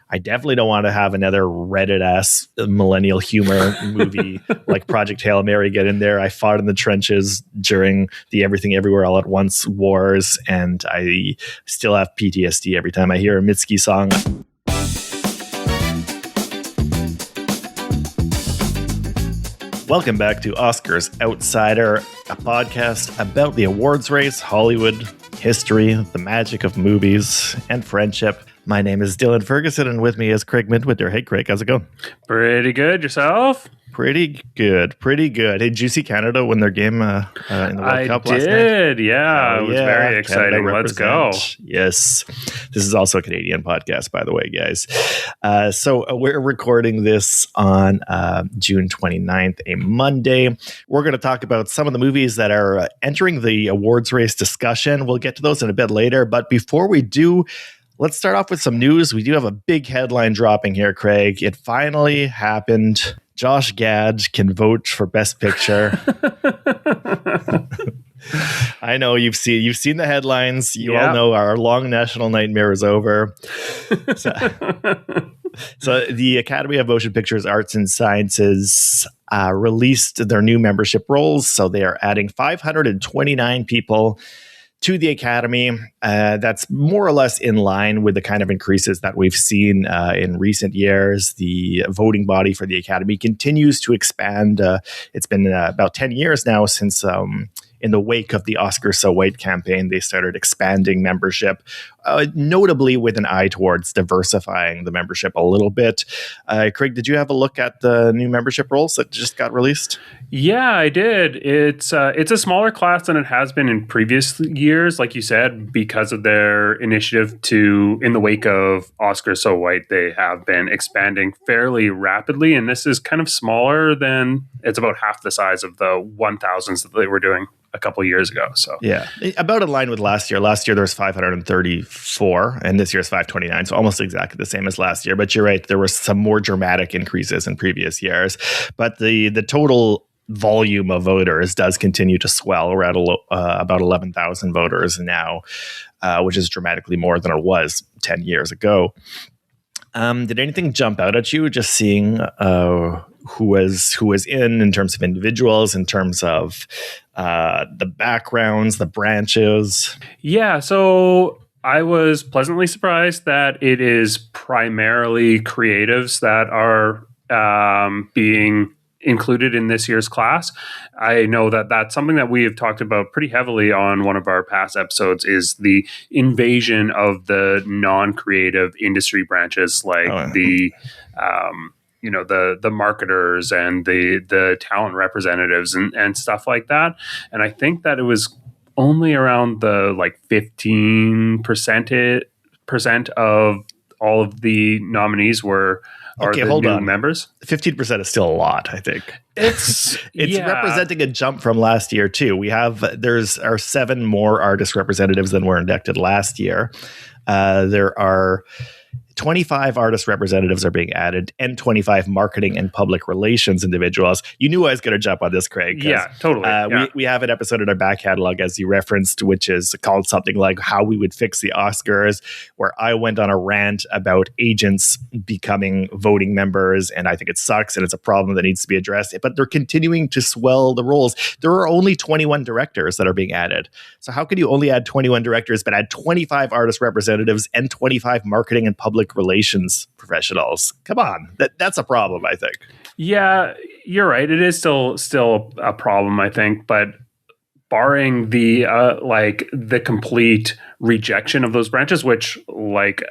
I definitely don't want to have another Reddit-ass millennial humor movie like Project Hail Mary get in there. I fought in the trenches during the Everything Everywhere All at Once wars, and I still have PTSD every time I hear a Mitski song. Welcome back to Oscars Outsider, a podcast about the awards race, Hollywood, history, the magic of movies, and friendship. My name is Dylan Ferguson, and with me is Craig Midwinter. Hey, Craig, how's it going? Pretty good. Yourself? Pretty good. Hey, did you see Canada win their game in the World Cup last night? I did, yeah. It was very exciting. Let's go. Yes. This is also a Canadian podcast, by the way, guys. So we're recording this on June 29th, a Monday. We're going to talk about some of the movies that are entering the awards race discussion. We'll get to those in a bit later. But before we do, let's start off with some news. We do have a big headline dropping here, Craig. It finally happened. Josh Gad can vote for Best Picture. I know you've seen the headlines. You all know our long national nightmare is over. So the Academy of Motion Pictures Arts and Sciences released their new membership rolls. So they are adding 529 people to the Academy. That's more or less in line with the kind of increases that we've seen in recent years. The voting body for the Academy continues to expand. It's been about 10 years now since in the wake of the Oscar So White campaign, they started expanding membership, notably with an eye towards diversifying the membership a little bit. Craig, did you have a look at the new membership rolls that just got released? Yeah, I did. It's a smaller class than it has been in previous years, like you said, because of their initiative to, in the wake of Oscar So White, they have been expanding fairly rapidly. And this is kind of smaller than, it's about half the size of the 1,000s that they were doing a couple of years ago. So yeah, about in line with last year. Last year there was 534 and this year's 529. So almost exactly the same as last year. But you're right, there were some more dramatic increases in previous years. But the total volume of voters does continue to swell. We're at about 11,000 voters now, which is dramatically more than it was 10 years ago. Did anything jump out at you just seeing who was in terms of individuals, in terms of the backgrounds, the branches? Yeah, so I was pleasantly surprised that it is primarily creatives that are being included in this year's class. I know that that's something that we have talked about pretty heavily on one of our past episodes, is the invasion of the non-creative industry branches, like the marketers and the talent representatives and stuff like that. And I think that it was only around the 15% of all of the nominees are the new members. 15% is still a lot, I think. It's representing a jump from last year too. There's 7 more artist representatives than were inducted last year. There are 25 artist representatives are being added and 25 marketing and public relations individuals. You knew I was going to jump on this, Craig. Yeah, totally. We have an episode in our back catalog, as you referenced, which is called something like How We Would Fix the Oscars, where I went on a rant about agents becoming voting members. And I think it sucks and it's a problem that needs to be addressed. But they're continuing to swell the roles. There are only 21 directors that are being added. So how can you only add 21 directors but add 25 artist representatives and 25 marketing and public relations professionals? Come on, that's a problem, I think. Yeah, you're right. It is still a problem, I think, but barring the the complete rejection of those branches, which like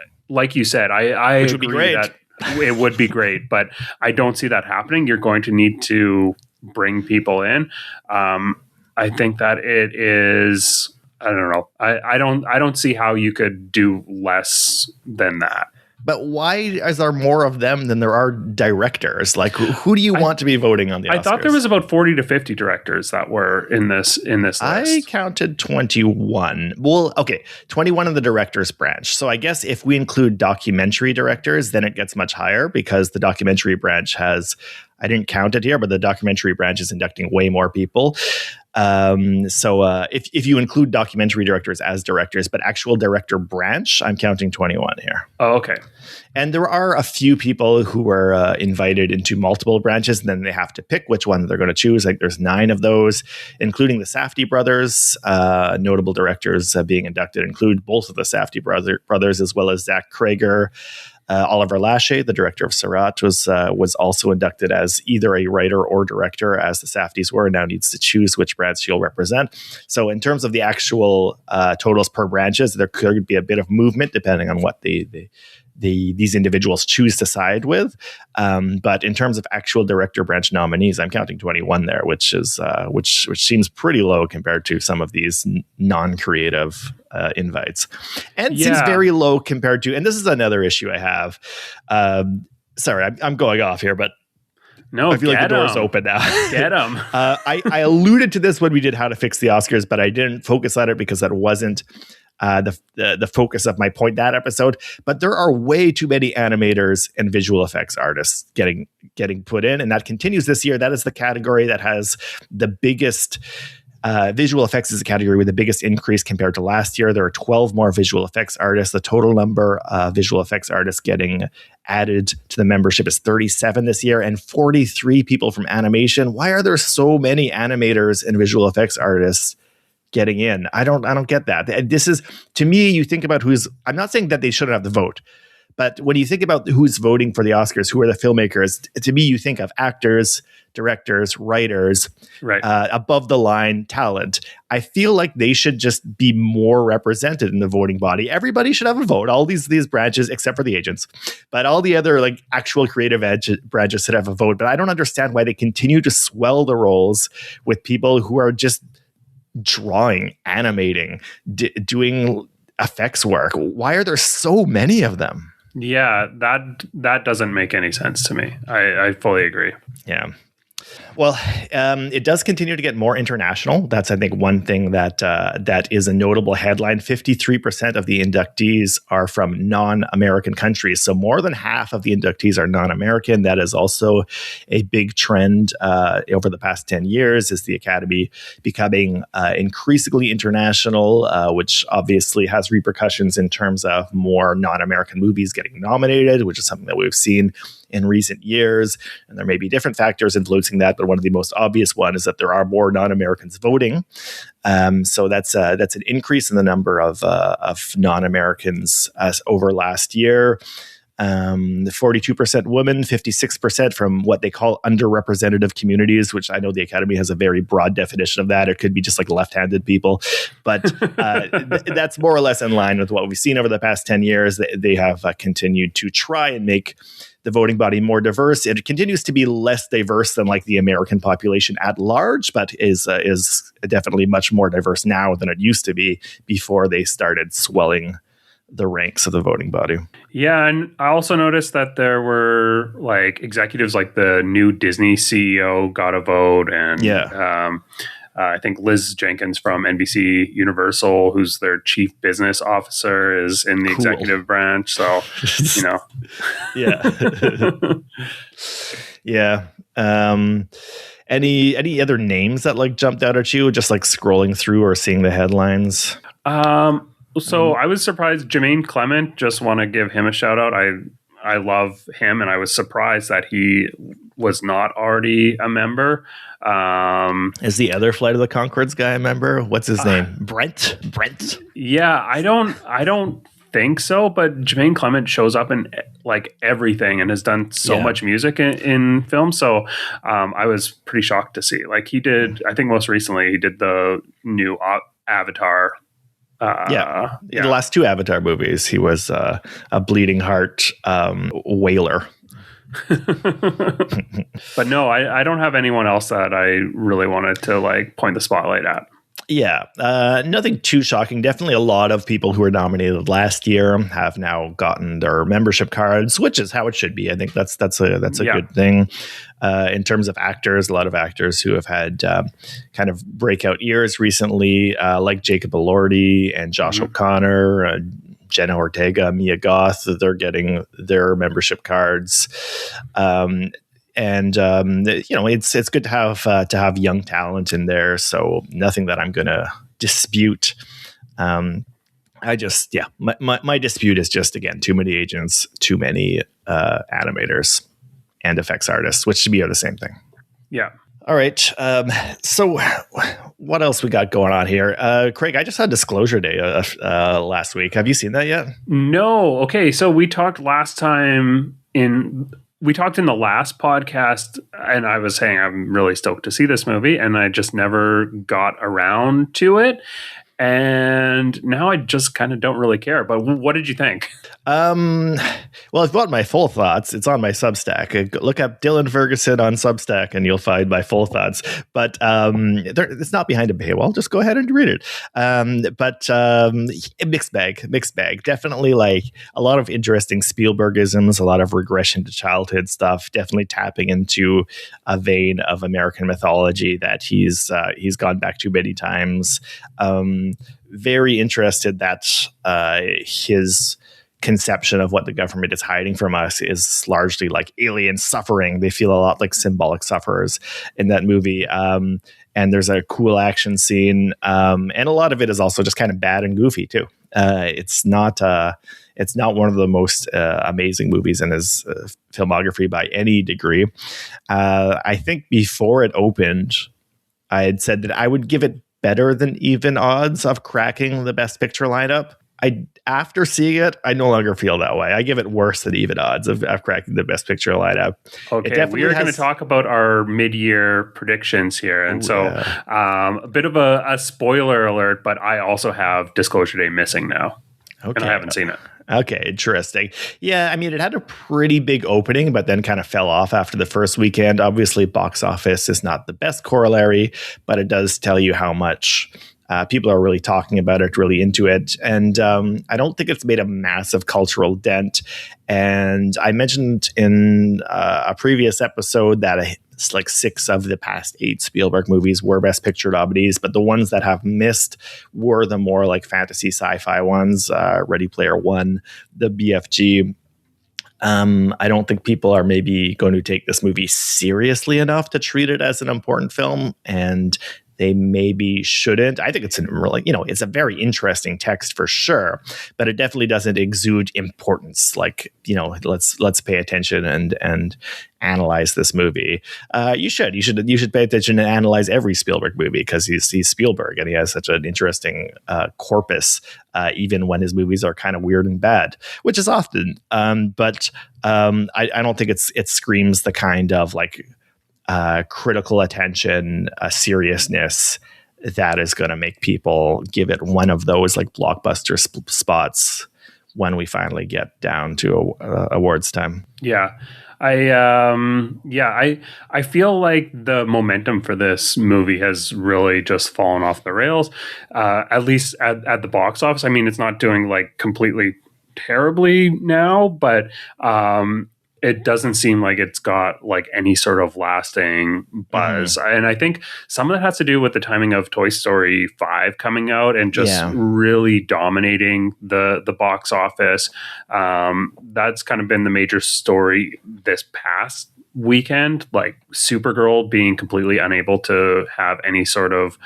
you said, I which would be great. That it would be great, but I don't see that happening. You're going to need to bring people in. I think that it is, I don't know. I don't see how you could do less than that. But why is there more of them than there are directors? Like, who do you want to be voting on the Oscars? I thought there was about 40 to 50 directors that were in this list. I counted 21. Well, okay, 21 in the directors branch. So I guess if we include documentary directors, then it gets much higher because the documentary branch has, I didn't count it here, but the documentary branch is inducting way more people. So if you include documentary directors as directors, but actual director branch, I'm counting 21 here. Oh, okay. And there are a few people who were invited into multiple branches, and then they have to pick which one they're going to choose. Like there's 9 of those, including the Safdie brothers. Notable directors being inducted include both of the Safdie brothers, as well as Zach Krager. Oliver Lachey, the director of Seurat, was also inducted as either a writer or director, as the Safdies were, and now needs to choose which branch he'll represent. So in terms of the actual totals per branches, there could be a bit of movement depending on what these individuals choose to side with. But in terms of actual director branch nominees, I'm counting 21 there, which seems pretty low compared to some of these non-creative invites, and seems very low compared to. And this is another issue I have. Sorry, I'm going off here, but no, I feel like the door's open now. Get them. I alluded to this when we did How to Fix the Oscars, but I didn't focus on it because that wasn't the focus of my point that episode. But there are way too many animators and visual effects artists getting put in, and that continues this year. That is the category that has the biggest. Visual effects is a category with the biggest increase compared to last year. There are 12 more visual effects artists. The total number of visual effects artists getting added to the membership is 37 this year, and 43 people from animation. Why are there so many animators and visual effects artists getting in? I don't get that. This is, to me, you think about I'm not saying that they shouldn't have the vote, but when you think about who's voting for the Oscars, who are the filmmakers, to me, you think of actors, directors, writers, right. Above the line talent. I feel like they should just be more represented in the voting body. Everybody should have a vote. All these branches, except for the agents, but all the other like actual creative branches should have a vote. But I don't understand why they continue to swell the rolls with people who are just drawing, animating, doing effects work. Why are there so many of them? Yeah, that doesn't make any sense to me. I fully agree. Yeah. Well, it does continue to get more international. That's, I think, one thing that is a notable headline. 53% of the inductees are from non-American countries. So more than half of the inductees are non-American. That is also a big trend over the past 10 years, is the Academy becoming increasingly international, which obviously has repercussions in terms of more non-American movies getting nominated, which is something that we've seen in recent years. And there may be different factors influencing that, but one of the most obvious one is that there are more non-Americans voting. So that's an increase in the number of non-Americans over last year. 42% women, 56% from what they call underrepresented communities, which I know the Academy has a very broad definition of that. It could be just like left-handed people, but that's more or less in line with what we've seen over the past 10 years. They have continued to try and make the voting body more diverse. It continues to be less diverse than like the American population at large, but is definitely much more diverse now than it used to be before they started swelling the ranks of the voting body. Yeah, and I also noticed that there were like executives, like the new Disney CEO got a vote, and I think Liz Jenkins from NBC Universal, who's their chief business officer, is in the executive branch. So, you know. Yeah. Any other names that like jumped out at you, just like scrolling through or seeing the headlines? So I was surprised. Jermaine Clement, just want to give him a shout out. I love him, and I was surprised that he was not already a member. Is the other Flight of the Conchords guy a member? What's his name? Brent? Yeah, I don't think so, but Jermaine Clement shows up in like everything and has done so much music in film. So I was pretty shocked to see. Like he did, I think most recently he did the new Avatar. In the last 2 Avatar movies, he was a bleeding heart whaler. But no, I don't have anyone else that I really wanted to like point the spotlight at. Yeah, nothing too shocking. Definitely a lot of people who were nominated last year have now gotten their membership cards, which is how it should be. I think that's a good thing. In terms of actors, a lot of actors who have had kind of breakout years recently, like Jacob Elordi and Josh O'Connor, Jenna Ortega, Mia Goth, they're getting their membership cards. And it's good to have young talent in there. So nothing that I'm going to dispute. My dispute is just, again, too many agents, too many animators and effects artists, which to me are the same thing. Yeah. All right. So what else we got going on here? Craig, I just had Disclosure Day last week. Have you seen that yet? No. Okay. So we talked in the last podcast, and I was saying I'm really stoked to see this movie, and I just never got around to it. And now I just kind of don't really care. But what did you think? Well, if you want my full thoughts, it's on my Substack. Look up Dylan Ferguson on Substack and you'll find my full thoughts. But it's not behind a paywall. Just go ahead and read it. But mixed bag. Definitely like a lot of interesting Spielbergisms, a lot of regression to childhood stuff. Definitely tapping into a vein of American mythology that he's gone back to many times. Very interested that his conception of what the government is hiding from us is largely like alien suffering. They feel a lot like symbolic sufferers in that movie. And there's a cool action scene. And a lot of it is also just kind of bad and goofy too. It's not one of the most amazing movies in his filmography by any degree. I think before it opened, I had said that I would give it better than even odds of cracking the Best Picture lineup. After seeing it, I no longer feel that way. I give it worse than even odds of cracking the Best Picture lineup. Okay, we are going to talk about our mid-year predictions here. And a bit of a spoiler alert, but I also have Disclosure Day missing now. Okay. And I haven't seen it. Okay, interesting. Yeah, I mean, it had a pretty big opening, but then kind of fell off after the first weekend. Obviously, box office is not the best corollary, but it does tell you how much people are really talking about it, really into it. And I don't think it's made a massive cultural dent. And I mentioned in a previous episode that it's like 6 of the past 8 Spielberg movies were Best Picture nominees, but the ones that have missed were the more like fantasy sci-fi ones, Ready Player One, the BFG. I don't think people are maybe going to take this movie seriously enough to treat it as an important film, and they maybe shouldn't. I think it's it's a very interesting text for sure, but it definitely doesn't exude importance. Like, let's pay attention and analyze this movie. You should pay attention and analyze every Spielberg movie because he's Spielberg and he has such an interesting corpus, even when his movies are kind of weird and bad, which is often. But I don't think it screams the kind of like critical attention, seriousness that is going to make people give it one of those like blockbuster spots when we finally get down to awards time. Yeah. I feel like the momentum for this movie has really just fallen off the rails, at least at the box office. I mean, it's not doing like completely terribly now, but it doesn't seem like it's got like any sort of lasting buzz. Mm-hmm. And I think some of that has to do with the timing of Toy Story 5 coming out and just really dominating the box office. That's kind of been the major story this past weekend, like Supergirl being completely unable to have any sort of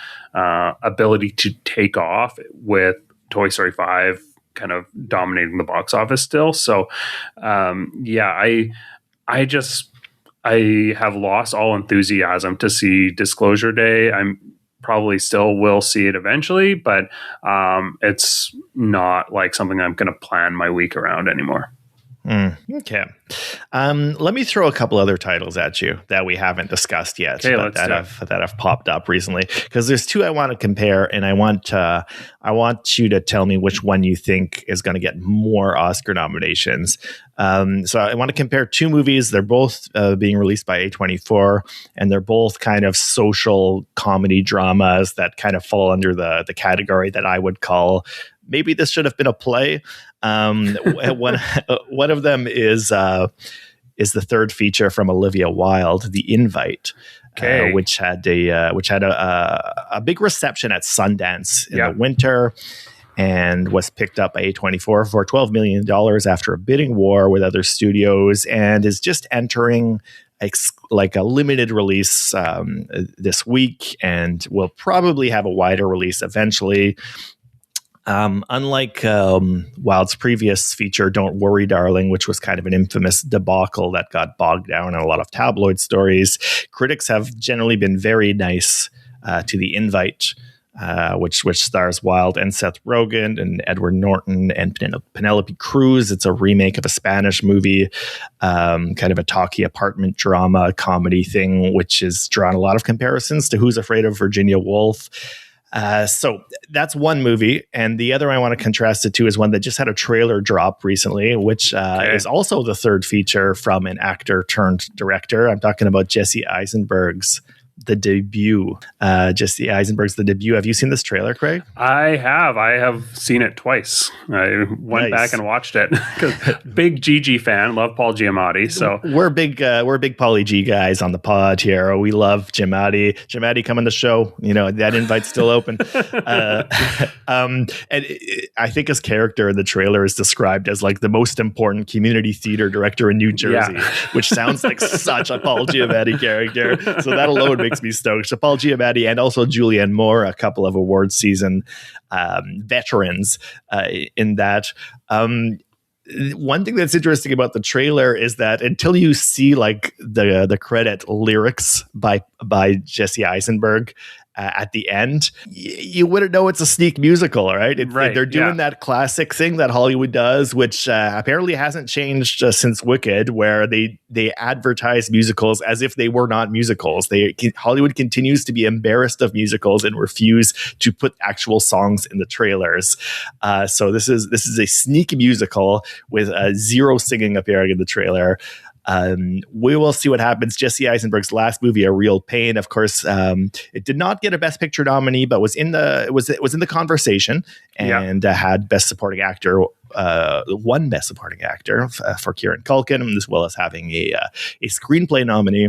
ability to take off with Toy Story 5 kind of dominating the box office still. So, I have lost all enthusiasm to see Disclosure Day. I'm probably still will see it eventually, but it's not like something I'm going to plan my week around anymore. Okay. Let me throw a couple other titles at you that we haven't discussed yet, but that have popped up recently, because there's 2 I want to compare, and I want you to tell me which one you think is going to get more Oscar nominations. So I want to compare 2 movies. They're both being released by A24, and they're both kind of social comedy dramas that kind of fall under the category that I would call maybe this should have been a play. One of them is the third feature from Olivia Wilde, The Invite, which had a big reception at Sundance in the winter, and was picked up by A24 for $12 million after a bidding war with other studios, and is just entering like a limited release this week, and we'll probably have a wider release eventually. Unlike Wild's previous feature, Don't Worry, Darling, which was kind of an infamous debacle that got bogged down in a lot of tabloid stories, critics have generally been very nice to The Invite, which stars Wild and Seth Rogen and Edward Norton and Penelope Cruz. It's a remake of a Spanish movie, kind of a talky apartment drama comedy thing, which has drawn a lot of comparisons to Who's Afraid of Virginia Woolf. So that's one movie. And the other I want to contrast it to is one that just had a trailer drop recently, which is also the third feature from an actor turned director. I'm talking about Jesse Eisenberg's The Debut. Jesse Eisenberg's The Debut. Have you seen this trailer, Craig? I have seen it twice. I went back and watched it. Big Gigi fan, love Paul Giamatti. So we're big Pauly G guys on the pod here. We love Giamatti. Giamatti, come on the show. You know, that invite's still open. And I think his character in the trailer is described as like the most important community theater director in New Jersey, which sounds like such a Paul Giamatti character. So that alone makes me stoked. So Paul Giamatti and also Julianne Moore, a couple of award season veterans in that. One thing that's interesting about the trailer is that until you see like the credit lyrics by Jesse Eisenberg at the end, you wouldn't know it's a sneak musical, right? They're doing that classic thing that Hollywood does, which apparently hasn't changed since Wicked, where they advertise musicals as if they were not musicals. Hollywood continues to be embarrassed of musicals and refuse to put actual songs in the trailers. So this is a sneak musical with zero singing appearing in the trailer. We will see what happens. Jesse Eisenberg's last movie, A Real Pain, of course, it did not get a Best Picture nominee, but was in the conversation and had Best Supporting Actor. One Best Supporting Actor for Kieran Culkin, as well as having a screenplay nominee.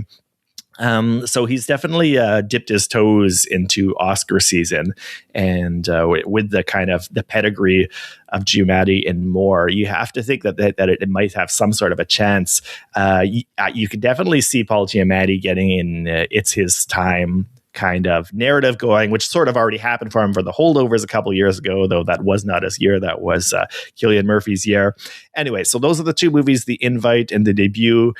So he's definitely dipped his toes into Oscar season, and with the kind of the pedigree of Giamatti and Moore, you have to think that it might have some sort of a chance. You could definitely see Paul Giamatti getting in It's His Time kind of narrative going, which sort of already happened for him for The Holdovers a couple years ago, though that was not his year. That was Cillian Murphy's year. Anyway, so those are the two movies, The Invite and The Debut.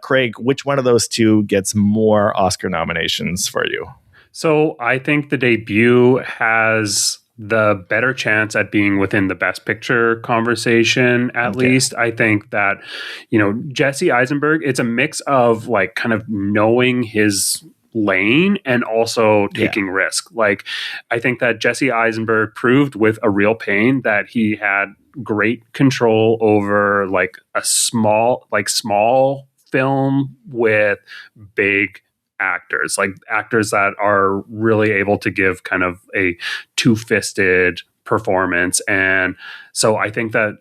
Craig, which one of those two gets more Oscar nominations for you? So I think The Debut has the better chance at being within the Best Picture conversation, at least. I think that, Jesse Eisenberg, it's a mix of like kind of knowing his lane and also taking risk. Like, I think that Jesse Eisenberg proved with A Real Pain that he had great control over like a small film with big actors, like actors that are really able to give kind of a two-fisted performance. And so I think that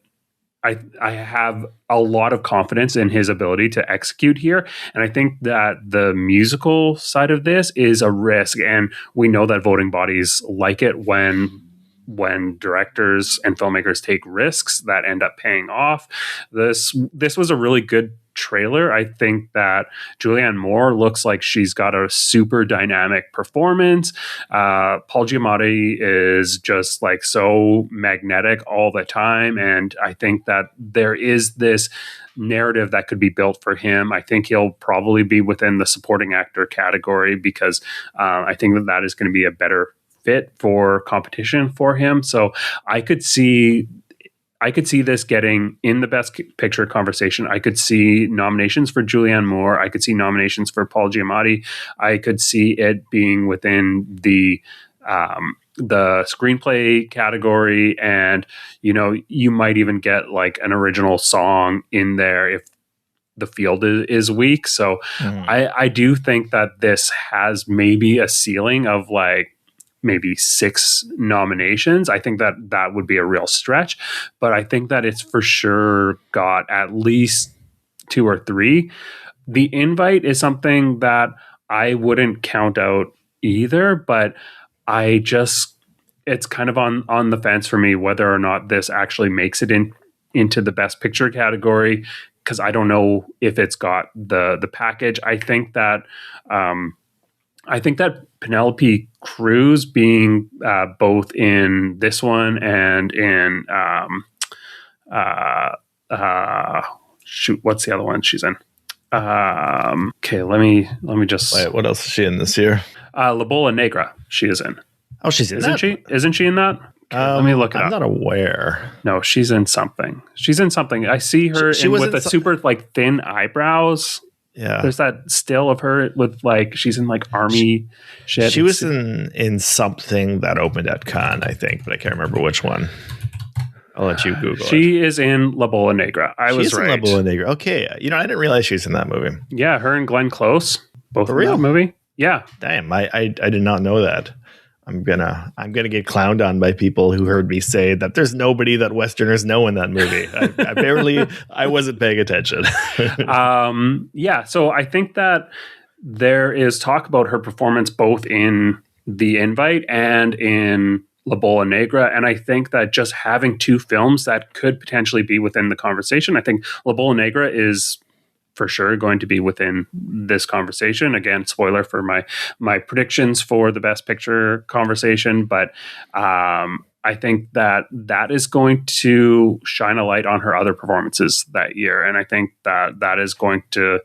I have a lot of confidence in his ability to execute here. And I think that the musical side of this is a risk. And we know that voting bodies like it when directors and filmmakers take risks that end up paying off. This was a really good trailer. I think that Julianne Moore looks like she's got a super dynamic performance. Paul Giamatti is just like so magnetic all the time. And I think that there is this narrative that could be built for him. I think he'll probably be within the supporting actor category because I think that is going to be a better fit for competition for him. So I could see this getting in the Best Picture conversation. I could see nominations for Julianne Moore. I could see nominations for Paul Giamatti. I could see it being within the screenplay category, and you might even get like an original song in there if the field is weak. So I do think that this has maybe a ceiling of like maybe 6 nominations. I think that would be a real stretch, but I think that it's for sure got at least 2 or 3. The Invite is something that I wouldn't count out either, but it's kind of on the fence for me whether or not this actually makes it into the Best Picture category. because I don't know if it's got the package. I think that Penelope Cruz being both in this one and in shoot, what's the other one she's in? Okay, let me just. Wait, what else is she in this year? La Bola Negra, she is in. Oh, she's in Isn't that? she? Isn't she in that? Let me look it up. I'm not aware. No, she's in something. She's in something. I see her She was with in the super like thin eyebrows. Yeah. There's that still of her with like she's in like army shit. She was in something that opened at Cannes, I think, but I can't remember which one. I'll let you Google it. She is in La Bola Negra. I was right. In La Bola Negra. Okay. I didn't realize she was in that movie. Yeah, her and Glenn Close. Both in that movie. Yeah. Damn, I did not know that. I'm gonna get clowned on by people who heard me say that there's nobody that Westerners know in that movie. I wasn't paying attention. Yeah, so I think that there is talk about her performance both in The Invite and in La Bola Negra, and I think that just having two films that could potentially be within the conversation, I think La Bola Negra is for sure going to be within this conversation. Again, spoiler for my predictions for the Best Picture conversation, but I think that is going to shine a light on her other performances that year, and I think that is going to,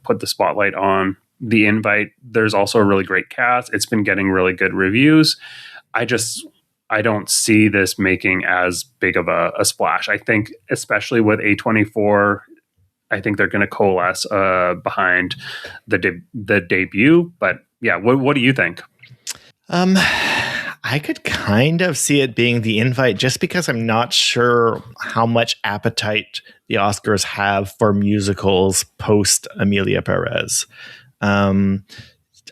put the spotlight on The Invite. There's also a really great cast. It's been getting really good reviews. I don't see this making as big of a splash. I think, especially with A24. I think they're going to coalesce behind the debut. But yeah, what do you think? I could kind of see it being The Invite just because I'm not sure how much appetite the Oscars have for musicals post Amelia Perez.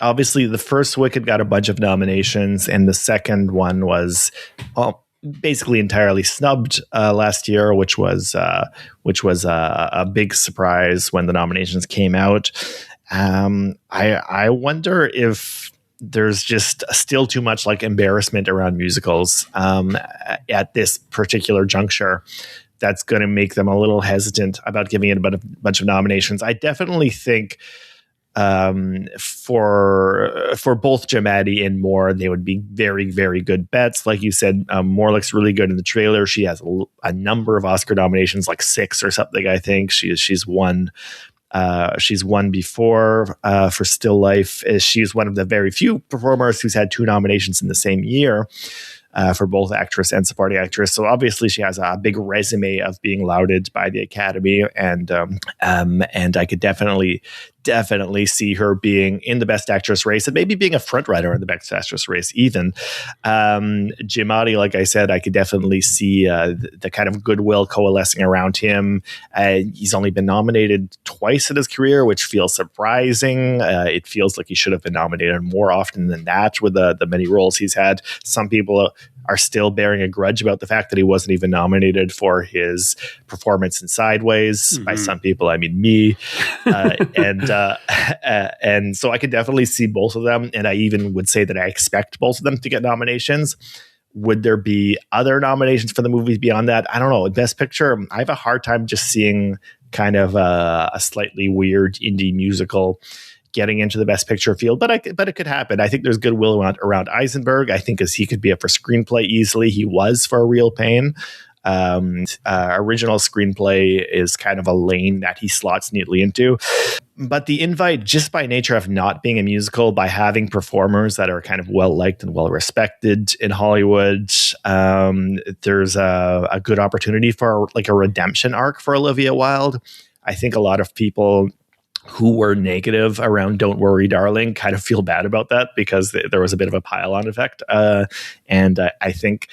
Obviously, the first Wicked got a bunch of nominations, and the second one was basically entirely snubbed last year, which was a big surprise when the nominations came out. I wonder if there's just still too much like embarrassment around musicals at this particular juncture that's going to make them a little hesitant about giving it a bunch of nominations. I definitely think for both Giamatti and Moore, they would be very, very good bets. Like you said, Moore looks really good in the trailer. She has a number of Oscar nominations, like 6 or something. I think she's won. She's won before for Still Life. She's one of the very few performers who's had 2 nominations in the same year. For both actress and supporting actress. So obviously she has a big resume of being lauded by the Academy, and I could definitely see her being in the Best Actress race and maybe being a front runner in the Best Actress race even. Giamatti, like I said, I could definitely see the kind of goodwill coalescing around him. He's only been nominated twice in his career, which feels surprising. It feels like he should have been nominated more often than that with the many roles he's had. Some people are still bearing a grudge about the fact that he wasn't even nominated for his performance in Sideways. Mm-hmm. By some people, I mean me. And so I could definitely see both of them. And I even would say that I expect both of them to get nominations. Would there be other nominations for the movies beyond that? I don't know. Best Picture, I have a hard time just seeing kind of a slightly weird indie musical getting into the Best Picture field, but it could happen. I think there's goodwill around Eisenberg. I think as he could be up for screenplay easily. He was for A Real Pain. Original screenplay is kind of a lane that he slots neatly into. But The Invite, just by nature of not being a musical, by having performers that are kind of well-liked and well-respected in Hollywood, there's a good opportunity for like a redemption arc for Olivia Wilde. I think a lot of people who were negative around Don't Worry, Darling kind of feel bad about that because there was a bit of a pile-on effect. And I think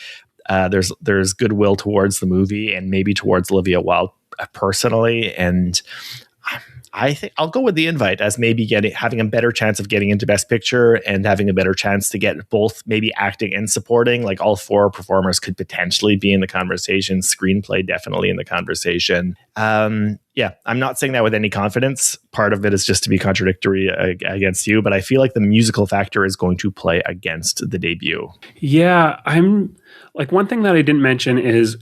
there's goodwill towards the movie and maybe towards Olivia Wilde personally. And I think I'll go with The Invite as maybe having a better chance of getting into Best Picture and having a better chance to get both maybe acting and supporting. Like all 4 performers could potentially be in the conversation. Screenplay definitely in the conversation. Yeah, I'm not saying that with any confidence. Part of it is just to be contradictory against you, but I feel like the musical factor is going to play against the debut. Yeah, I'm like one thing that I didn't mention is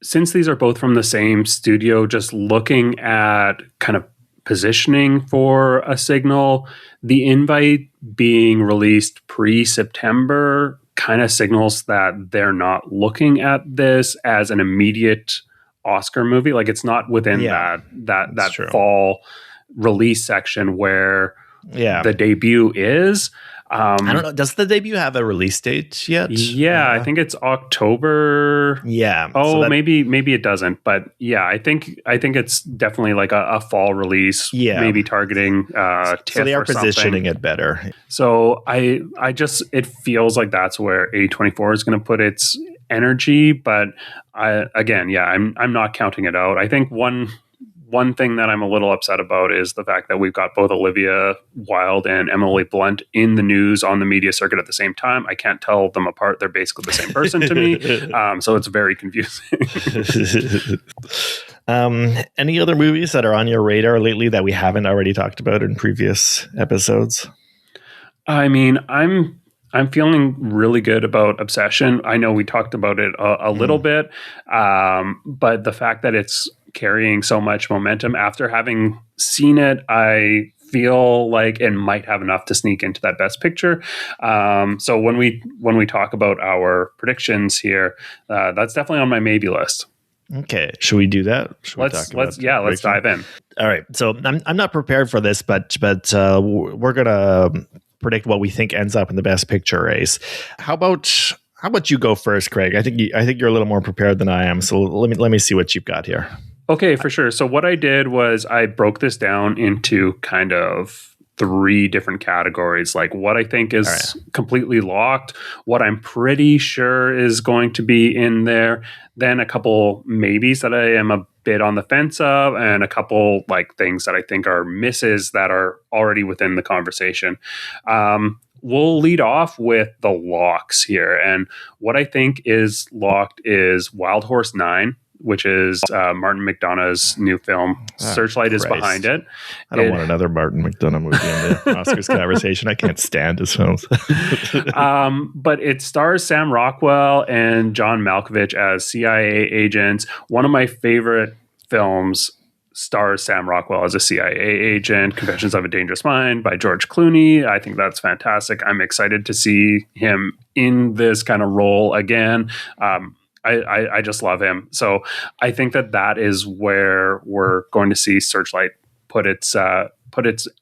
since these are both from the same studio, just looking at kind of positioning for a signal, the invite being released pre-September kind of signals that they're not looking at this as an immediate Oscar movie. Like, it's not within that fall release section where the debut is. I don't know. Does the debut have a release date yet? Yeah, I think it's October. Yeah. Oh, maybe it doesn't. But yeah, I think it's definitely like a fall release. Yeah. Maybe targeting TIFF. So they are positioning it better. So I just, it feels like that's where A24 is going to put its energy. But I'm not counting it out. I think one thing that I'm a little upset about is the fact that we've got both Olivia Wilde and Emily Blunt in the news on the media circuit at the same time. I can't tell them apart. They're basically the same person to me. So it's very confusing. Any other movies that are on your radar lately that we haven't already talked about in previous episodes? I mean, I'm feeling really good about Obsession. I know we talked about it a little bit, but the fact that it's carrying so much momentum after having seen it, I feel like it might have enough to sneak into that Best Picture. So when we talk about our predictions here, that's definitely on my maybe list. Okay, should we do that? Let's dive in. All right. So I'm not prepared for this, but we're gonna predict what we think ends up in the Best Picture race. How about you go first, Craig? I think you're a little more prepared than I am. So let me see what you've got here. Okay, for sure. So what I did was I broke this down into kind of 3 different categories, like what I think is completely locked, what I'm pretty sure is going to be in there, then a couple maybes that I am a bit on the fence of, and a couple like things that I think are misses that are already within the conversation. We'll lead off with the locks here. And what I think is locked is Wild Horse 9, which is Martin McDonagh's new film. Searchlight is behind it. I don't want another Martin McDonagh movie in the Oscars conversation. I can't stand his films. But it stars Sam Rockwell and John Malkovich as CIA agents. One of my favorite films stars Sam Rockwell as a CIA agent, Confessions of a Dangerous Mind by George Clooney. I think that's fantastic. I'm excited to see him in this kind of role again. I just love him. So I think that is where we're going to see Searchlight put its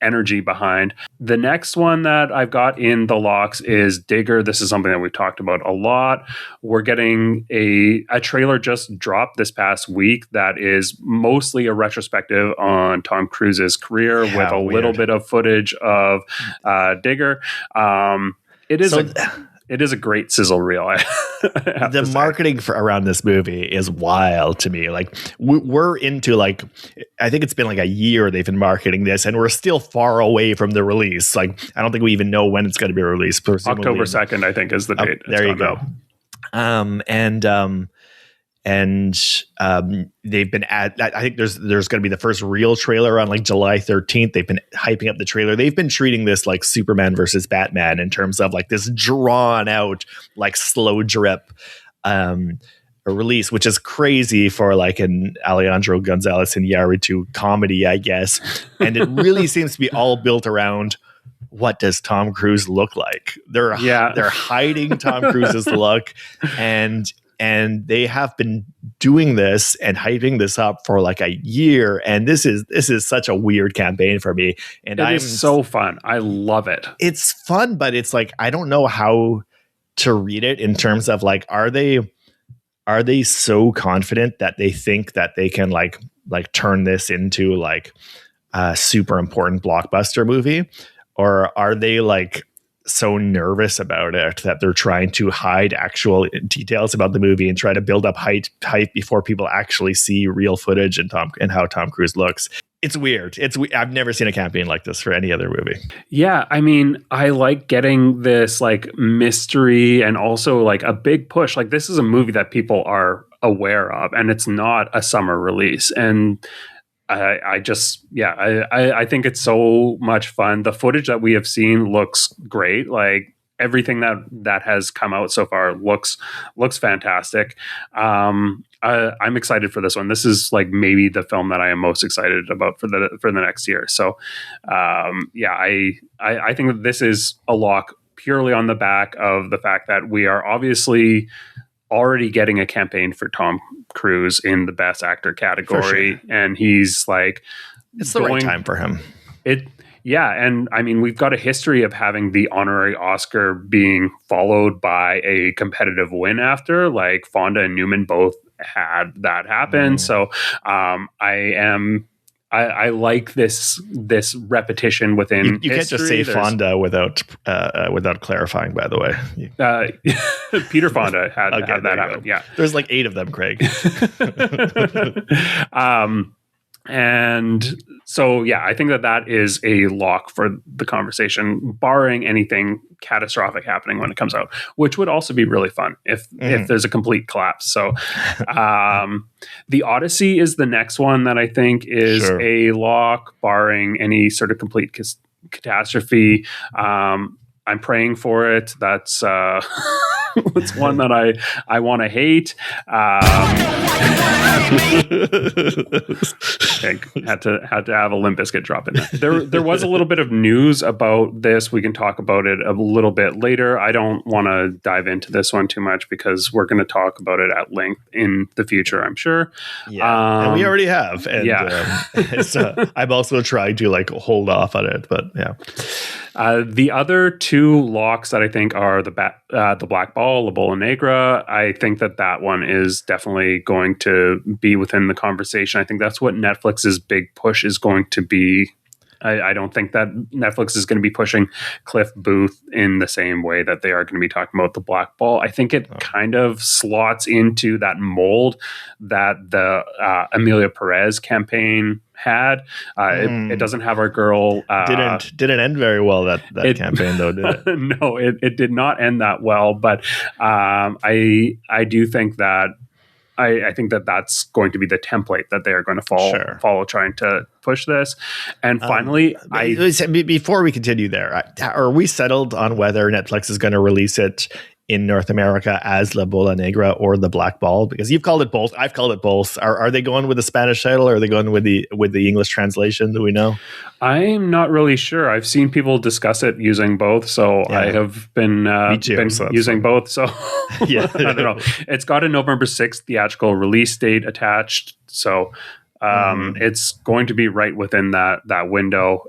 energy behind. The next one that I've got in the locks is Digger. This is something that we've talked about a lot. We're getting a trailer just dropped this past week that is mostly a retrospective on Tom Cruise's career with a little bit of footage of Digger. It is a great sizzle reel. The marketing around this movie is wild to me. Like we're into like, I think it's been like a year they've been marketing this, and we're still far away from the release. Like I don't think we even know when it's going to be released. October 2nd, I think, is the date. There you go. They've been I think there's going to be the first real trailer on like July 13th. They've been hyping up the trailer. They've been treating this like Superman versus Batman in terms of like this drawn out, like slow drip release, which is crazy for like an Alejandro Gonzalez Iñárritu comedy, I guess. And it really seems to be all built around, what does Tom Cruise look like? They're hiding Tom Cruise's look, and they have been doing this and hyping this up for like a year. And this is such a weird campaign for me. And it is so fun. I love it. It's fun, but it's like, I don't know how to read it in terms of like, are they so confident that they think that they can like turn this into like a super important blockbuster movie? Or are they like so nervous about it that they're trying to hide actual details about the movie and try to build up hype before people actually see real footage and how Tom Cruise looks? It's weird. I've never seen a campaign like this for any other movie. Yeah, I mean, I like getting this like mystery and also like a big push. Like this is a movie that people are aware of, and it's not a summer release. And I think it's so much fun. The footage that we have seen looks great. Like everything that has come out so far looks fantastic. I'm excited for this one. This is like maybe the film that I am most excited about for the next year. So I think that this is a lock purely on the back of the fact that we are obviously already getting a campaign for Tom Cruise in the Best Actor category, and he's like, it's the right time for him. And I mean, we've got a history of having the honorary Oscar being followed by a competitive win after, like Fonda and Newman both had that happen. So I like this repetition within. You can't just say Fonda without clarifying. By the way, Peter Fonda had that happen. Yeah, there's like 8 of them, Craig. And so, I think that is a lock for the conversation, barring anything catastrophic happening when it comes out, which would also be really fun if there's a complete collapse. So the Odyssey is the next one that I think is a lock, barring any sort of complete catastrophe. I'm praying for it. That's it's one that I want to hate. Had to have a Limp Bizkit drop in there. There was a little bit of news about this. We can talk about it a little bit later. I don't want to dive into this one too much because we're going to talk about it at length in the future, I'm sure. Yeah, and we already have. And, I'm also trying to like hold off on it, but yeah. The other 2 locks that I think are the Black Ball, La Bola Negra. I think that one is definitely going to be within the conversation. I think that's what Netflix's big push is going to be. I don't think that Netflix is going to be pushing Cliff Booth in the same way that they are going to be talking about the Black Ball. I think it kind of slots into that mold that the Amelia Perez campaign had. It doesn't have our girl. Didn't end very well that campaign though, did it? No, it did not end that well. But I do think that. I think that's going to be the template that they are going to follow trying to push this. And finally, before we continue there, are we settled on whether Netflix is going to release it in North America as La Bola Negra or the Black Ball? Because you've called it both. I've called it both. Are they going with the Spanish title or are they going with the English translation? Do we know? I'm not really sure. I've seen people discuss it using both, so I have been using both. So I don't know. It's got a November 6th theatrical release date attached, so it's going to be right within that window.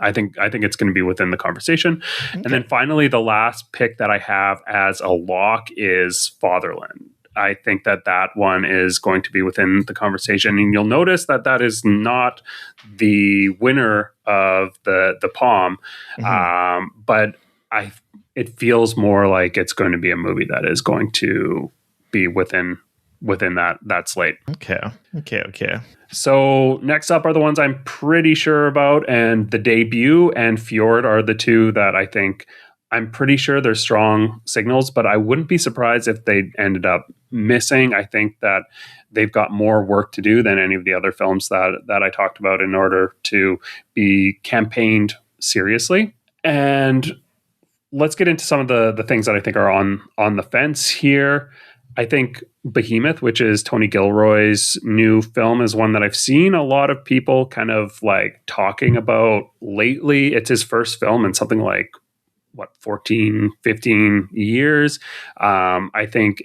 I think it's going to be within the conversation. Okay. And then finally, the last pick that I have as a lock is Fatherland. I think that one is going to be within the conversation. And you'll notice that is not the winner of the Palm. But it feels more like it's going to be a movie that is going to be within that slate. Okay. So next up are the ones I'm pretty sure about, and The Debut and Fjord are the 2 that I think I'm pretty sure they're strong signals, but I wouldn't be surprised if they ended up missing. I think that they've got more work to do than any of the other films that I talked about in order to be campaigned seriously. And let's get into some of the things that I think are on the fence here. I think Behemoth, which is Tony Gilroy's new film, is one that I've seen a lot of people kind of like talking about lately. It's his first film in something like 14, 15 years. I think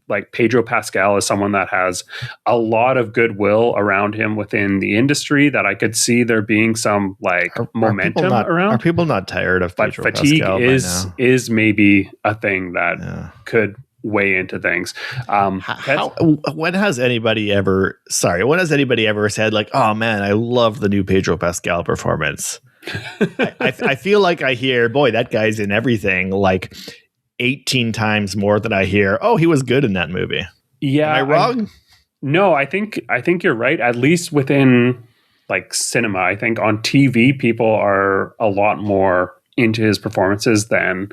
like Pedro Pascal is someone that has a lot of goodwill around him within the industry that I could see there being some momentum around. Are people not tired of Pedro fatigue Pascal is maybe a thing that could weigh into things. When has anybody ever said like, oh man, I love the new Pedro Pascal performance? I feel like I hear, boy, that guy's in everything like 18 times more than I hear, oh, he was good in that movie. Yeah. Am I wrong? No, I think you're right. At least within like cinema, I think on TV, people are a lot more into his performances than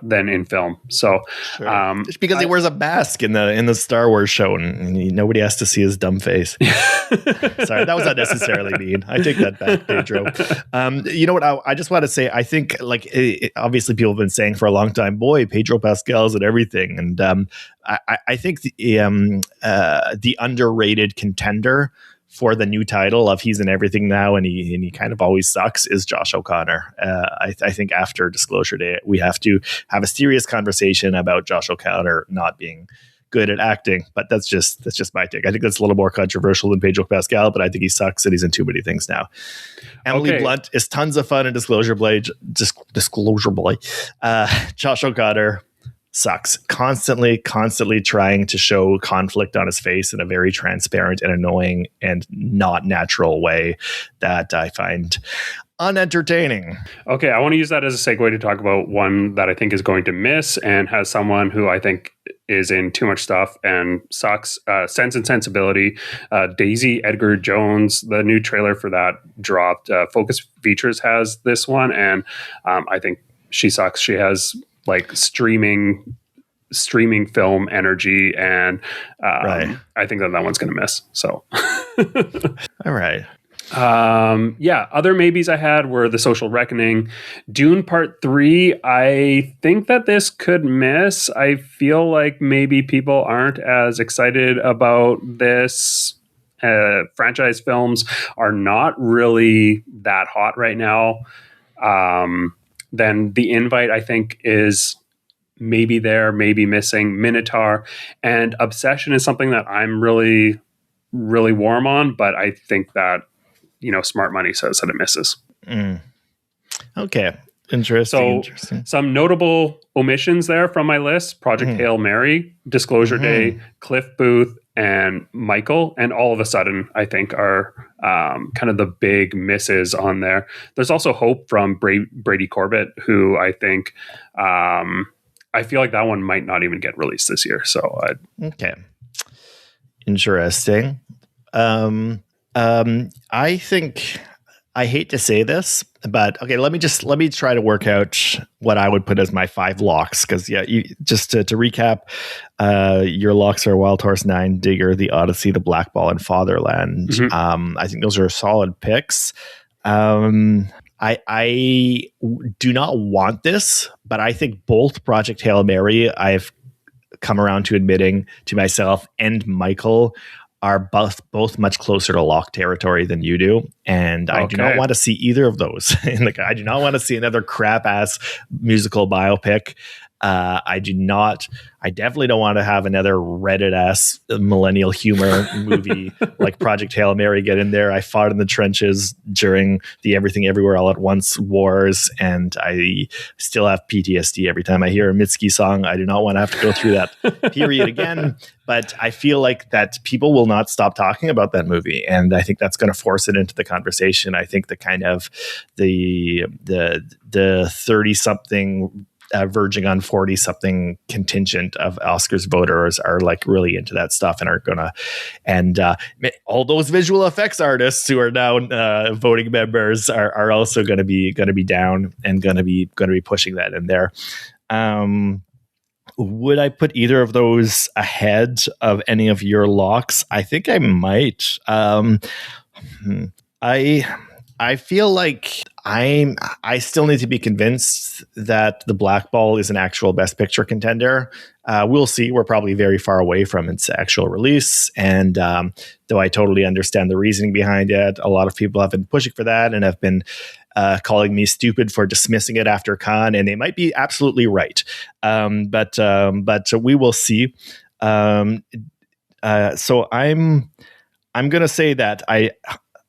than in film. So sure. Just because he wears a mask in the Star Wars show, and nobody has to see his dumb face. Sorry, that was unnecessarily mean. I take that back, Pedro. You know what? I just want to say, I think, like, obviously people have been saying for a long time, boy, Pedro Pascal's and everything. And I think the underrated contender for the new title of he's in everything now and he kind of always sucks is Josh O'Connor. I think after Disclosure Day, we have to have a serious conversation about Josh O'Connor not being good at acting, but that's just my take. I think that's a little more controversial than Pedro Pascal, but I think he sucks and he's in too many things now. Emily Blunt is tons of fun in Disclosure Boy. Josh O'Connor sucks. Constantly trying to show conflict on his face in a very transparent and annoying and not natural way that I find unentertaining. Okay, I want to use that as a segue to talk about one that I think is going to miss and has someone who I think is in too much stuff and sucks. Sense and Sensibility. Daisy Edgar Jones, the new trailer for that dropped. Focus Features has this one, and I think she sucks. She has like streaming film energy, and right. I think that one's going to miss. So, all right. Other maybes I had were The Social Reckoning, Dune Part 3. I think that this could miss. I feel like maybe people aren't as excited about this. Franchise films are not really that hot right now. Then The Invite, I think, is maybe there, maybe missing. Minotaur and Obsession is something that I'm really, really warm on, but I think that, smart money says that it misses. Okay. Interesting. Some notable omissions there from my list: Project Hail Mary, Disclosure Day, Cliff Booth, and Michael. And all of a sudden, I think are kind of the big misses on there. There's also Hope from Brady Corbett, who I think I feel like that one might not even get released this year. So okay, interesting. I think, I hate to say this, but okay, let me try to work out what I would put as my 5 locks. Cause just to recap, your locks are Wild Horse 9, Digger, The Odyssey, The Black Ball, and Fatherland. I think those are solid picks. I do not want this, but I think both Project Hail Mary, I've come around to admitting to myself, and Michael are both much closer to lock territory than you do. And I do not want to see either of those. I do not want to see another crap ass musical biopic. I definitely don't want to have another Reddit ass millennial humor movie like Project Hail Mary get in there. I fought in the trenches during the Everything Everywhere All at Once wars, and I still have PTSD every time I hear a Mitski song. I do not want to have to go through that period again. But I feel like that people will not stop talking about that movie, and I think that's going to force it into the conversation. I think the kind of the 30-something verging on 40-something contingent of Oscars voters are like really into that stuff and are gonna, and all those visual effects artists who are now voting members are also going to be down and going to be pushing that in there. Would I put either of those ahead of any of your locks? I think I might. I feel like I still need to be convinced that The Black Ball is an actual Best Picture contender. We'll see. We're probably very far away from its actual release. And though I totally understand the reasoning behind it, a lot of people have been pushing for that and have been calling me stupid for dismissing it after Cannes, and they might be absolutely right. But we will see. So I'm going to say that I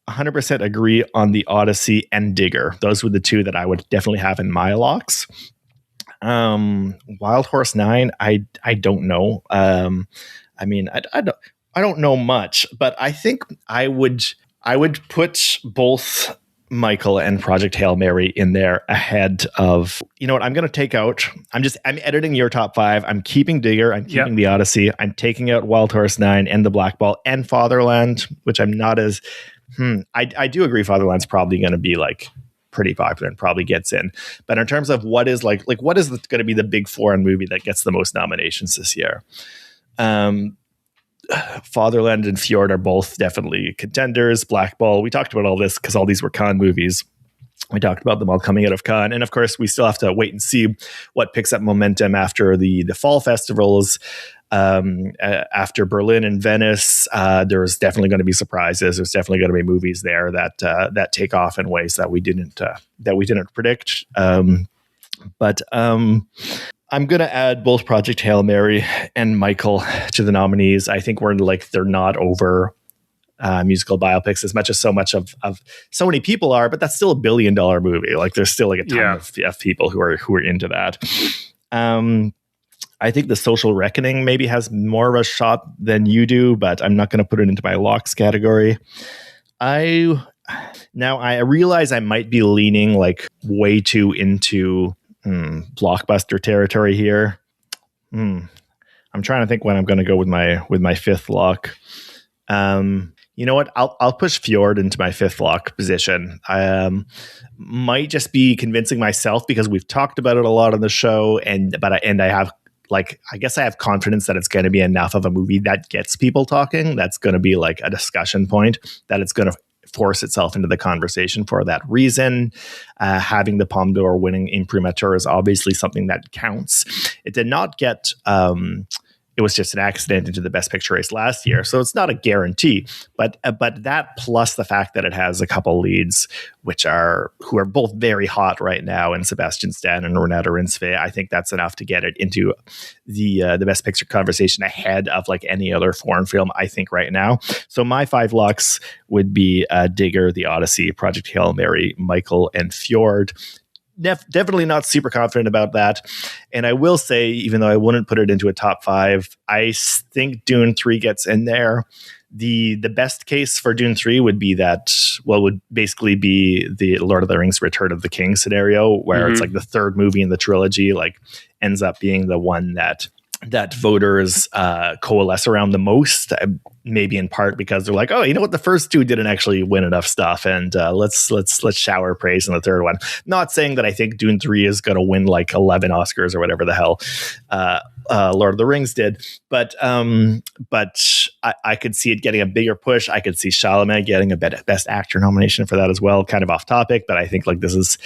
100% agree on The Odyssey and Digger. Those were the two that I would definitely have in my locks. Wild Horse 9, I don't know. I don't know much, but I think I would put both Michael and Project Hail Mary in there ahead of, you know what, I'm going to take out, I'm editing your top 5. I'm keeping Digger. I'm keeping The Odyssey. I'm taking out Wild Horse 9 and The Black Ball and Fatherland, which I'm not as, I do agree Fatherland's probably going to be like pretty popular and probably gets in. But in terms of what is what is going to be the big foreign movie that gets the most nominations this year? Fatherland and Fjord are both definitely contenders. Black Ball, we talked about all this because all these were Cannes movies. We talked about them all coming out of Cannes. And of course, we still have to wait and see what picks up momentum after the fall festivals. After Berlin and Venice, there's definitely going to be surprises. There's definitely going to be movies there that take off in ways that we didn't predict. But I'm going to add both Project Hail Mary and Michael to the nominees. I think they're not over musical biopics as much as so many people are, but that's still $1 billion movie. Like there's still like a ton of people who are into that. I think The Social Reckoning maybe has more of a shot than you do, but I'm not going to put it into my locks category. I realize I might be leaning like way too into blockbuster territory here. I'm trying to think when I'm going to go with my fifth lock. You know what? I'll push Fjord into my fifth lock position. I might just be convincing myself because we've talked about it a lot on the show, and I have I guess I have confidence that it's going to be enough of a movie that gets people talking. That's going to be like a discussion point, that it's going to force itself into the conversation for that reason. Having the Palme d'Or winning imprimatur is obviously something that counts. It did not get it was just an accident into the Best Picture race last year, so it's not a guarantee. But that plus the fact that it has a couple leads who are both very hot right now, in Sebastian Stan and Renata Rinsve, I think that's enough to get it into the Best Picture conversation ahead of like any other foreign film, I think, right now. So my 5 locks would be Digger, The Odyssey, Project Hail Mary, Michael, and Fjord. Definitely not super confident about that. And I will say, even though I wouldn't put it into a top 5, I think Dune 3 gets in there. The best case for Dune 3 would be would basically be the Lord of the Rings Return of the King scenario, where it's like the third movie in the trilogy ends up being the one that voters coalesce around the most, maybe in part because they're like, oh, you know what, the first 2 didn't actually win enough stuff, and let's shower praise in the third one. Not saying that I think Dune 3 is going to win like 11 Oscars or whatever the hell Lord of the Rings did, but I could see it getting a bigger push. I could see Chalamet getting a Best Actor nomination for that as well. Kind of off topic, but I think this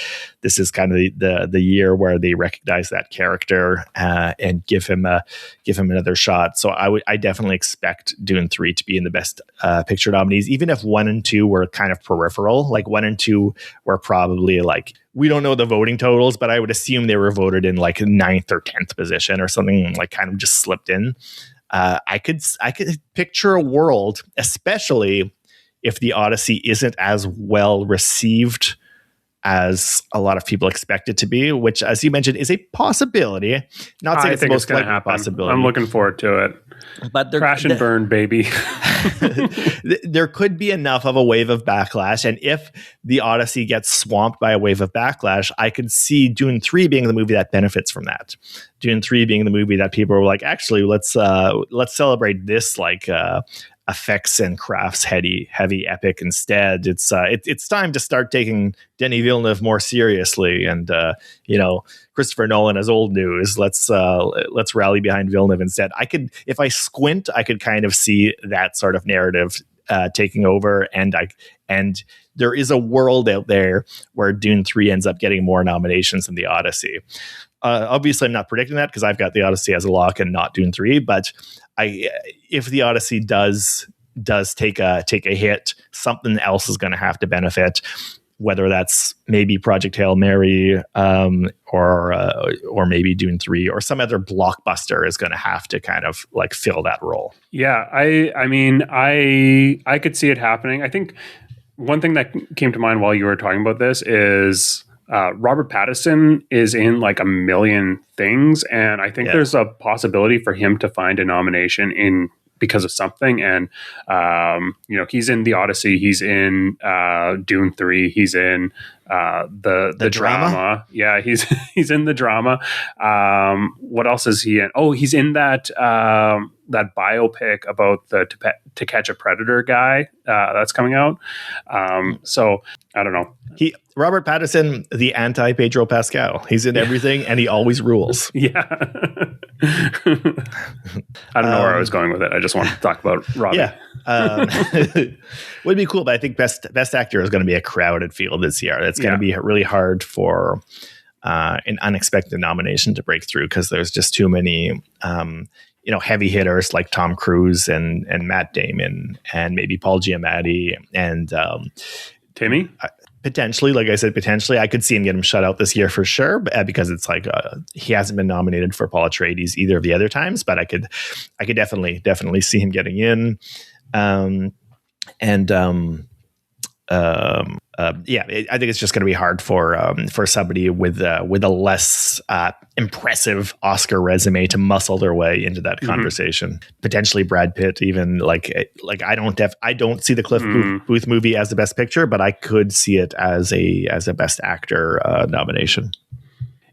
is kind of the year where they recognize that character and give him another shot. So I definitely expect Dune 3 to be in the Best Picture nominees, even if 1 and 2 were kind of peripheral. Like 1 and 2 were probably we don't know the voting totals, but I would assume they were voted in 9th or 10th position or something, kind of just slipped in. I could picture a world, especially if The Odyssey isn't as well received as a lot of people expect it to be, which, as you mentioned, is a possibility. Not saying it's the most likely possibility. I'm looking forward to it. But crash and burn, baby. There could be enough of a wave of backlash, and if The Odyssey gets swamped by a wave of backlash, I could see Dune 3 being the movie that benefits from that. Dune 3 being the movie that people were like, actually, let's celebrate this effects and crafts heavy epic instead. It's time to start taking Denis Villeneuve more seriously, and Christopher Nolan as old news. Let's rally behind Villeneuve instead. If I squint, I could kind of see that sort of narrative taking over, and there is a world out there where Dune 3 ends up getting more nominations than The Odyssey. Obviously, I'm not predicting that because I've got The Odyssey as a lock and not Dune 3. But if The Odyssey does take a hit, something else is going to have to benefit. Whether that's maybe Project Hail Mary or maybe Dune 3 or some other blockbuster is going to have to kind of fill that role. Yeah, I mean, I could see it happening. I think one thing that came to mind while you were talking about this is Robert Pattinson is in a million things, and I think there's a possibility for him to find a nomination because of something. And he's in The Odyssey, he's in Dune 3, he's in the drama. Yeah, he's in the drama. What else is he in? Oh, he's in that that biopic about the To Catch a Predator guy that's coming out. So I don't know. Robert Pattinson, the anti Pedro Pascal. He's in everything, and he always rules. Yeah. I don't know where I was going with it. I just wanted to talk about Robbie. Yeah. Would be cool, but I think best actor is going to be a crowded field this year. It's going to be really hard for an unexpected nomination to break through, because there's just too many heavy hitters like Tom Cruise and Matt Damon and maybe Paul Giamatti and Timmy. Potentially, like I said, I could see him get him shut out this year for sure, because it's like he hasn't been nominated for Paul Atreides either of the other times. But I could definitely see him getting in. I think it's just going to be hard for somebody with a less impressive Oscar resume to muscle their way into that conversation. Potentially Brad Pitt, even like I don't see the Cliff Booth movie as the best picture, but I could see it as a best actor nomination.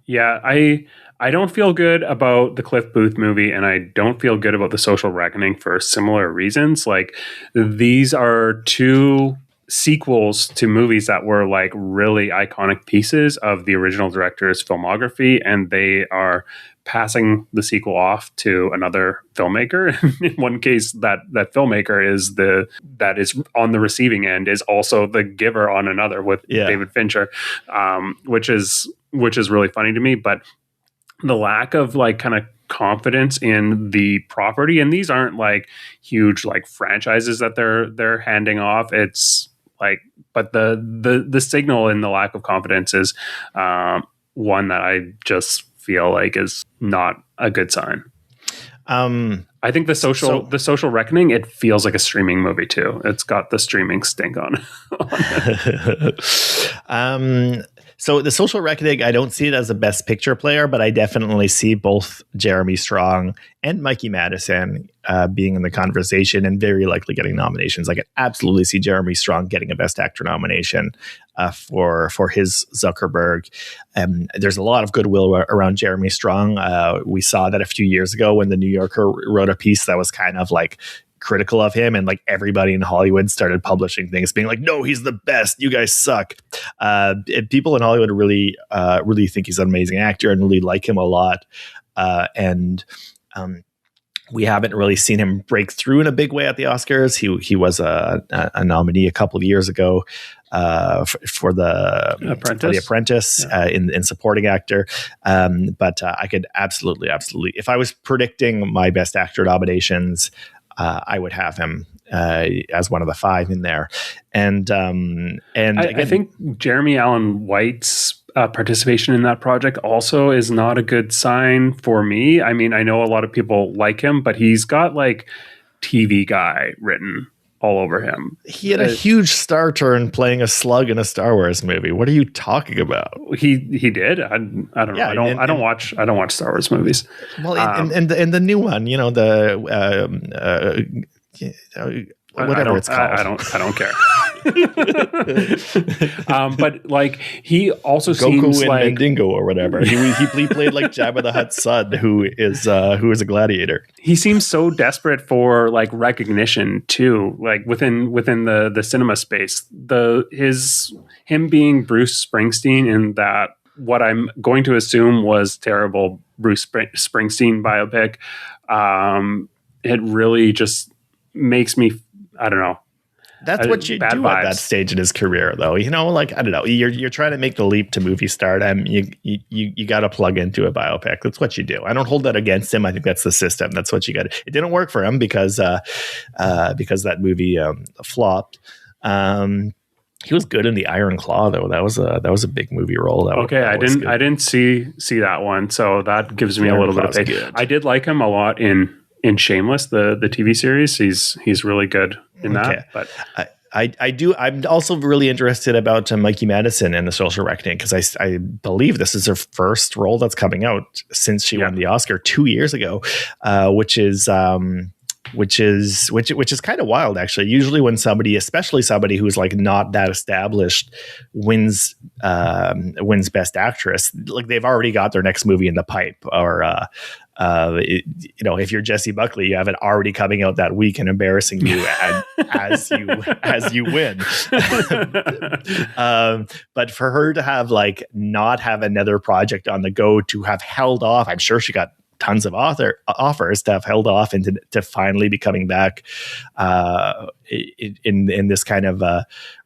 Yeah, I don't feel good about the Cliff Booth movie, and I don't feel good about The Social Reckoning for similar reasons. Like, these are two sequels to movies that were like really iconic pieces of the original director's filmography, and they are passing the sequel off to another filmmaker. In one case, that filmmaker that is on the receiving end is also the giver on another with David Fincher, which is really funny to me. But the lack of like kind of confidence in the property, and these aren't like huge like franchises that they're handing off. It's like, but the signal in the lack of confidence is one that I just feel like is not a good sign. I think the social reckoning, it feels like a streaming movie too. It's got the streaming stink on it. So The Social Reckoning, I don't see it as a best picture player, but I definitely see both Jeremy Strong and Mikey Madison being in the conversation and very likely getting nominations. I could absolutely see Jeremy Strong getting a best actor nomination for his Zuckerberg. There's a lot of goodwill around Jeremy Strong. We saw that a few years ago when the New Yorker wrote a piece that was kind of like critical of him, and like everybody in Hollywood started publishing things being like, no, he's the best, you guys suck. People in Hollywood really think he's an amazing actor and really like him a lot. We haven't really seen him break through in a big way at the Oscars. He was a nominee a couple of years ago for the Apprentice in supporting actor. But I could absolutely, if I was predicting my best actor nominations, I would have him as one of the 5 in there. And again, I think Jeremy Allen White's participation in that project also is not a good sign for me. I mean, I know a lot of people like him, but he's got like TV guy written all over him. He had a huge star turn playing a slug in a Star Wars movie. What are you talking about? He did. I don't know. I don't watch Star Wars movies. Well, and the new one, whatever it's called. I don't care. But like, he also Goku seems and like Mandingo or whatever. He played like Jabba the Hutt's son, who is a gladiator. He seems so desperate for like recognition too, like within the cinema space. Him being Bruce Springsteen in that, what I'm going to assume was terrible Bruce Springsteen biopic. It really just makes me, I don't know. That's what you do vibes at that stage in his career, though. Like, I don't know. You're trying to make the leap to movie stardom. You got to plug into a biopic. That's what you do. I don't hold that against him. I think that's the system. That's what you got. It didn't work for him because that movie flopped. He was good in The Iron Claw, though. That was a big movie role. I didn't see that one, so that gives me a little bit of faith. Good. I did like him a lot in Shameless, the TV series. He's really good in that. But I'm also really interested about Mikey Madison and The Social Reckoning, because I believe this is her first role that's coming out since she won the Oscar 2 years ago, which is which is kind of wild, actually. Usually when somebody, especially somebody who's like not that established, wins Best Actress, like they've already got their next movie in the pipe, or if you're Jessie Buckley, you have it already coming out that week and embarrassing you as you win. But for her to have like not have another project on the go, to have held off, I'm sure she got tons of offers, to have held off and to finally be coming back in this kind of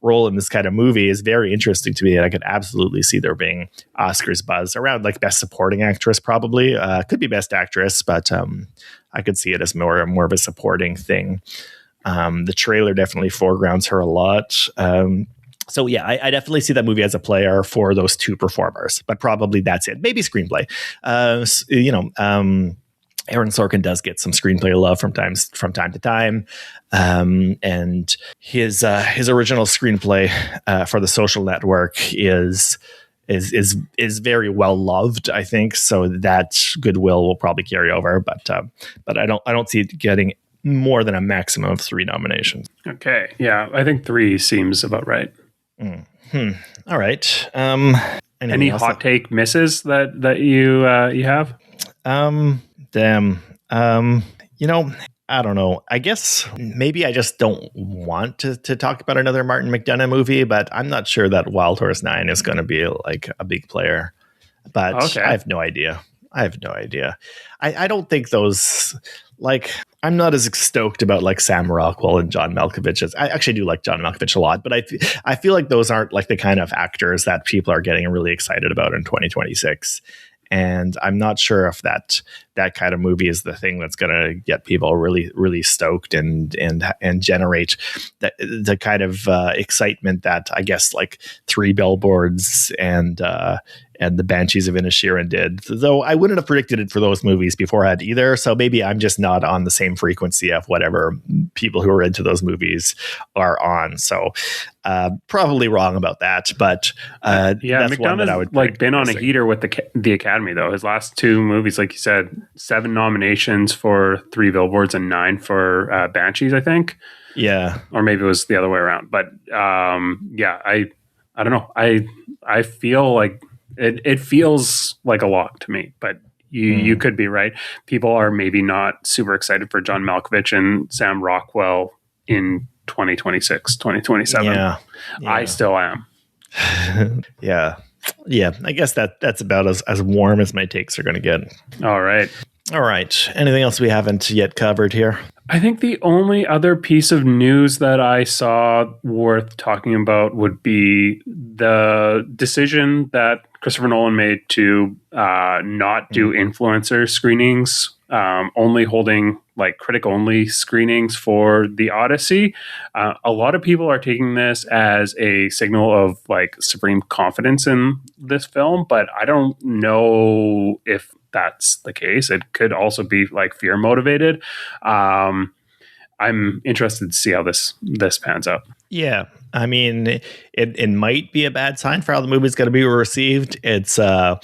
role in this kind of movie is very interesting to me. And I could absolutely see there being Oscars buzz around like Best Supporting Actress, probably could be Best Actress, but I could see it as more of a supporting thing. The trailer definitely foregrounds her a lot. So yeah, I definitely see that movie as a player for those two performers, but probably that's it. Maybe screenplay. Aaron Sorkin does get some screenplay love from time to time, and his original screenplay for The Social Network is very well loved, I think. So that goodwill will probably carry over, but I don't see it getting more than a maximum of 3 nominations. Okay, yeah, I think 3 seems about right. All right. Any hot take misses that you have? I don't know. I guess maybe I just don't want to talk about another Martin McDonagh movie, but I'm not sure that Wild Horse 9 is going to be like a big player. But okay. I have no idea. I don't think those, like, I'm not as stoked about like Sam Rockwell and John Malkovich as I actually do like John Malkovich a lot, but I feel like those aren't like the kind of actors that people are getting really excited about in 2026. And I'm not sure if that kind of movie is the thing that's going to get people really, really stoked and generate the kind of excitement that I guess like 3 Billboards and the Banshees of Inisherin did. Though I wouldn't have predicted it for those movies beforehand either. So maybe I'm just not on the same frequency of whatever people who are into those movies are on. So probably wrong about that. But that's one that I would like been on a heater with the Academy though. His last 2 movies, like you said, 7 nominations for 3 Billboards and 9 for Banshees, I think. Yeah, or maybe it was the other way around. But I don't know. I feel like it feels like a lock to me, but you could be right. People are maybe not super excited for John Malkovich and Sam Rockwell in 2026, 2027. Yeah. I still am. Yeah. I guess that's about as warm as my takes are going to get. All right. Anything else we haven't yet covered here? I think the only other piece of news that I saw worth talking about would be the decision that Christopher Nolan made to not do influencer screenings, only holding like critic-only screenings for the Odyssey. A lot of people are taking this as a signal of like supreme confidence in this film, but I don't know if that's the case. It could also be like fear motivated. I'm interested to see how this pans out. Yeah. I mean, it might be a bad sign for how the movie's going to be received. It's a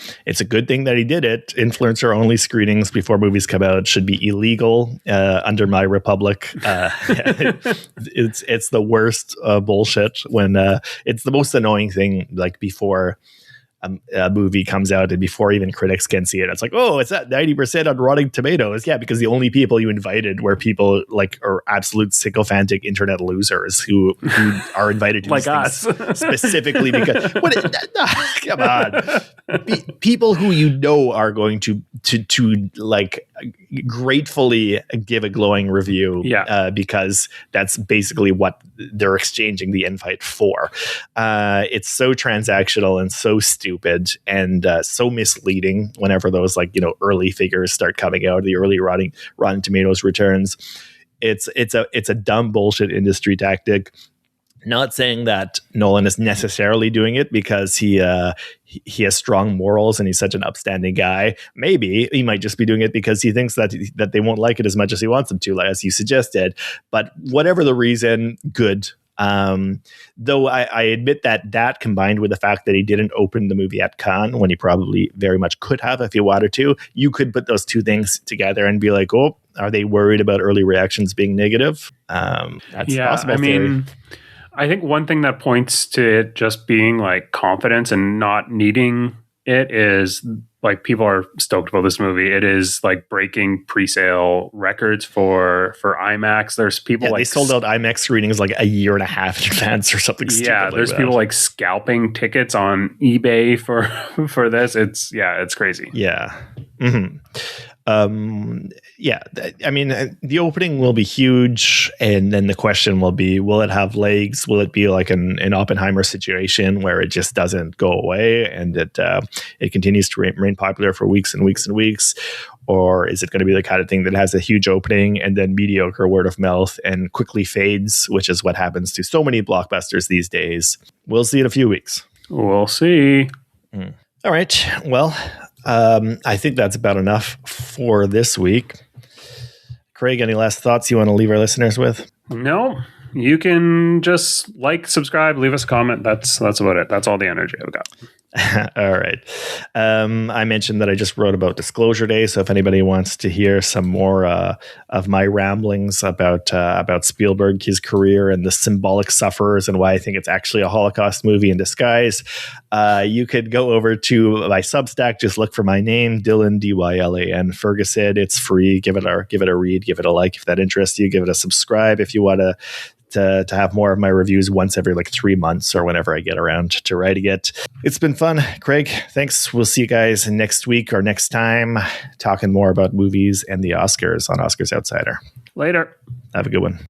good thing that he did it. Influencer only screenings before movies come out should be illegal under my republic. It's the worst bullshit when it's the most annoying thing. Like before a movie comes out and before even critics can see it, it's like, oh, it's at 90% on Rotten Tomatoes. Yeah, because the only people you invited were people like are absolute sycophantic internet losers who are invited to like these things specifically because come on, people who you know are going to like gratefully give a glowing review, because that's basically what they're exchanging the invite for. It's so transactional and so stupid and so misleading whenever those early figures start coming out, the early Rotten Tomatoes returns. It's a dumb bullshit industry tactic. Not saying that Nolan is necessarily doing it because he has strong morals and he's such an upstanding guy. Maybe he might just be doing it because he thinks that they won't like it as much as he wants them to, as you suggested. But whatever the reason, good. Though I admit that combined with the fact that he didn't open the movie at Cannes when he probably very much could have if he wanted to, you could put those two things together and be like, oh, are they worried about early reactions being negative? That's a possible theory. I think one thing that points to it just being like confidence and not needing it is like people are stoked about this movie. It is like breaking pre-sale records for IMAX. There's people like they sold out IMAX screenings like a year and a half in advance or something. Yeah, there's people like scalping tickets on eBay for this. It's crazy. Yeah. Mm-hmm. I mean, the opening will be huge, and then the question will be, will it have legs? Will it be like an Oppenheimer situation where it just doesn't go away and it continues to remain popular for weeks and weeks and weeks? Or is it going to be the kind of thing that has a huge opening and then mediocre word of mouth and quickly fades, which is what happens to so many blockbusters these days? We'll see in a few weeks. We'll see. All right. Well, I think that's about enough for this week. Craig, any last thoughts you want to leave our listeners with? No, you can just like, subscribe, leave us a comment. That's about it. That's all the energy I've got. All right. I mentioned that I just wrote about Disclosure Day. So if anybody wants to hear some more of my ramblings about Spielberg, his career, and the symbolic sufferers, and why I think it's actually a Holocaust movie in disguise, you could go over to my Substack. Just look for my name, Dylan, Dylan Ferguson. It's free. Give it a read. Give it a like if that interests you. Give it a subscribe if you want to have more of my reviews once every like 3 months or whenever I get around to writing it. It's been fun. Craig, thanks. We'll see you guys next week or next time talking more about movies and the Oscars on Oscars Outsider. Later. Have a good one.